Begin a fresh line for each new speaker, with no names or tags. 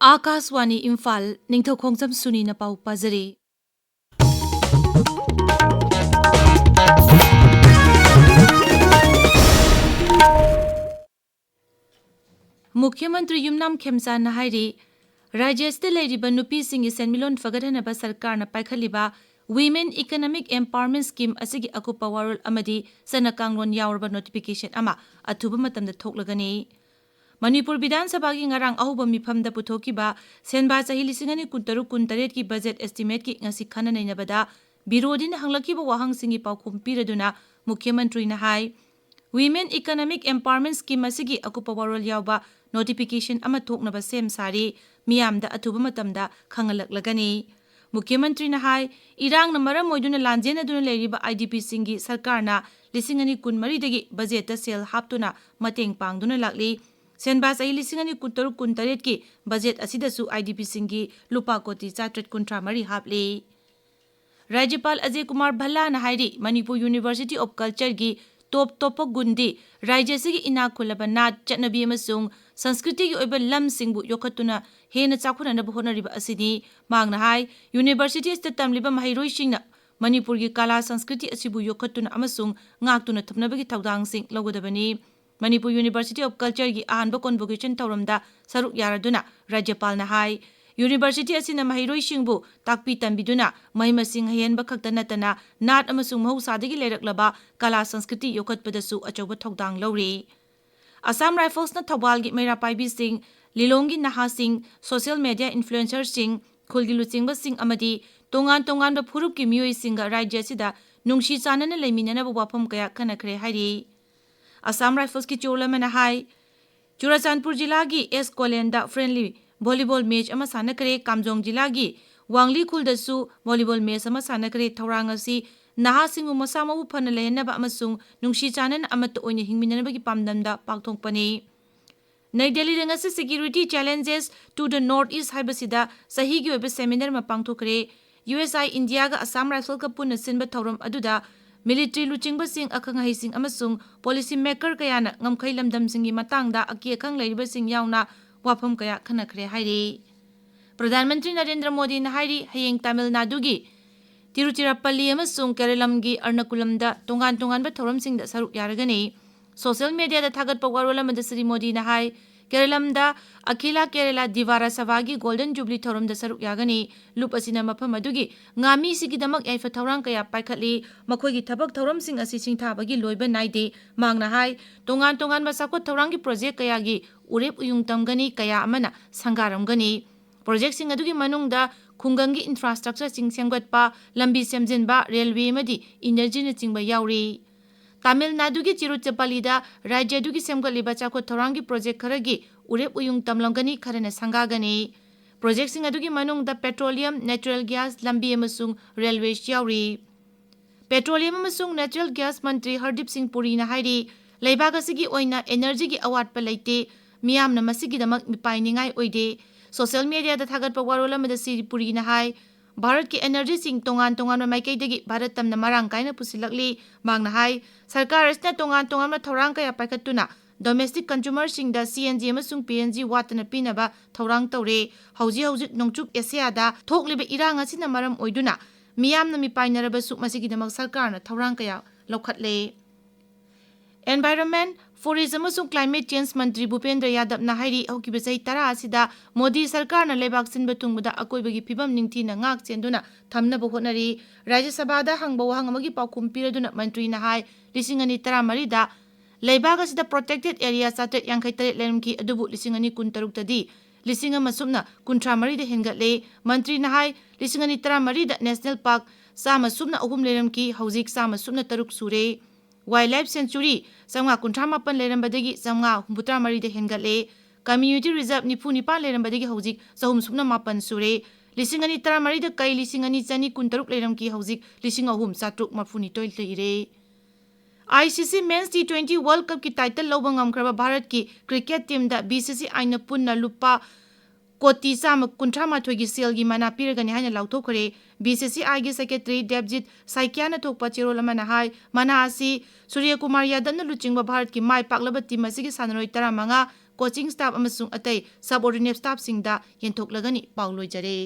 आकाशवाणी इम्फाल निंगथौखोंगजम सुनी न पाउ पाजरी। मुख्यमंत्री युमनाम खेमचा नहायरी राज्यस्ते लेरिबा नुपीसिंगी सेनमिलोन फगदहनबा सरकारना पाइखलिबा Women Economic Empowerment Scheme asigi akupa warol amadi sana kangron yawarba notification ama athuba matamda thoklagani Manipur Bidhan Sabha gi ngarang ahuba mifamda puthokiba senba chahi lisingani kuntaru kuntaret ki budget estimate ki ngasi khana nainabada birodin hanglakiba wahang singi paukhum piraduna Mukhyamantri na hai Women Economic Empowerment Scheme asigi akupa warol yawba notification ama thoknaba sem sari miyamda athuba matamda khangalaklagani Mukhyamantri na hai irang na maram moiduna lanjena duna leiriba IDP singi sarkarna lisingani kunmari dagi budget sel haptuna mateng pangduna lakli senba chahi lisingani kuntaru kuntaret ki budget asidasu IDP singi lupa koti 413 hapli Rajyapal Ajay Kumar Bhalla na hairi Manipur University of Culture gi top gundi rajya sigi ina khulaba nat chatnabi amasung संस्कृति की ओइबा lump सिंगबु योखतुना हेना चाखुननबु होनरिबा असिनी मांगना high university स्ते तमलिबा महिरोइ सिंगना Manipur की कला संस्कृति असिबु योखतुना अमसुंग ngaktuna thapnabagi thawdang sing logodabani Manipur university of culture की आहानबा convocation थौरमदा सरुक यारादुना राज्यपाल ना हाई यूनिवर्सिटी असिना महिरोइ सिंगबु ताकपि तंबिदुना महिमसिंग हेनबा खक्ता नतना नाट अमसुंग महौसादगी लेरकलबा कला संस्कृति योखतपदसु अचौबा थौदang लौरी Assam Rifles na Thawal gi Meira Paibi Singh, Lilongi Naha Singh, social media influencer Singh, Khulgi Luchingba Singh amadi tongan ba phurup ki miyoi singa rajya sida nungshi chanana leiminana ba wafam kaya khanakre hairi Assam Rifles ki chola mana hai Churachandpur jila gi S Kolenda friendly volleyball match ama sanakre Kamjong jila gi Wangli khuldasu volleyball match ama sanakre thorang asi Naha Singh masama bu phana lehnaba amasung nungshi chanan amat oine hingminanaba ki pamdamda pakthongpani Nai Delhi ngasi security challenges to the northeast haibasida sahi gi oiba seminar ma pangthokre USI India ga Assam Rifle ka punna sinba thoram aduda military luchingba sing akhang hai sing amasung policy maker kayana ngamkhai lamdam singi matangda aki akhang leiriba sing yauna wafam kaya khanakhre hairi Pradhan Mantri Narendra Modi na hairi hayeng Tamil Nadu gi Tiruchirappalli amasung Kerelam gi Ernakulamda tongan ba thoram sing da saruk yaragani social media da thagat pawar amada Sri Modi na hai Kerelamda Akhila Kerala Divara Savagi Golden Jubilee thoram da saruk yagani lup asina mafam adugi ngami sigi damak yaifa thorang kaya paikhatli makhoi gi thabak thoram sing asi singthabagi loiba naide mangna hai tongan ba sakot thorang gi project kaya gi urep uyung tamgani kaya amana sangaramgani project sing adugi manungda khungangi infrastructure sing semgatpa lambi semjinba railway madi energy na chingba yauri Tamil Nadu gi Tiruchirappalli da rajya du gi semgatliba chakot thorangi project kharagi urep uyung tamlongani kharana sangagani project sing adugi manungda petroleum natural gas lambi amasung railway yauri petroleum amasung natural gas mantri Hardip Singh Puri na hairi leibaga sigi oina energy gi award pa leite miyamna masigi damak mipainingai oide social media da thagat pa warola mada Sri Puri na hai Bharat ki energy sing tongan ma maikai dagi Bharat tamna marang kaina pusilakli mangna hai sarkar asna tongan ma thorang kaya paikatuna domestic consumer sing da CNG amasung PNG watana pinaba thorang tawre hauji nongchuk Asia da thokliba irang asina maram oiduna miyamna mipainaraba suk masigi damak sarkar na thorang kaya lokhatle Environment Forest amasung Climate Change Mantri Bhupendra Yadav na hairi hokiba chahi 10 asida Modi sarkar na lebak sinba tungbuda akoibagi phibam ningthina ngak chenduna thamnaba hotnari Rajya Sabha da hangba wahang amagi paukhum piraduna mantri na hai 2013 da lebak asida protected area satet yangkhai lemki adubu 2013 tadi lisinga masumna kunthramari da hengatle mantri na hai 2013 da National Park sama sumna ahum lemki haujik sama sumna taruk sure Wildlife Sanctuary samga kunthamapan lerambadagi samga humbutra mari de hengatle Community Reserve nipu nipan lerambadagi haujik sahum sumna mapan sure lisingani tara mari da kai lisingani chani kuntaruk leramki haujik lising ahum satruk mafuni toil ire ICC Men's T20 World Cup ki title loba ngamkraba Bharat ki cricket team da BCCI na punna lupa Koti sama kuntrama thogi sel gi mana piragani haina lauthokre BCCI gi secretary Devjit Saikyana thokpa chirol amana hai mana asi Surya Kumar Yadav na luchingba Bharat ki mai paklaba team asigi sanaroi 15 coaching staff अमसुंग अतै subordinate स्टाफसिंगदा येंथोक्लगनी पाउ लोइजरे।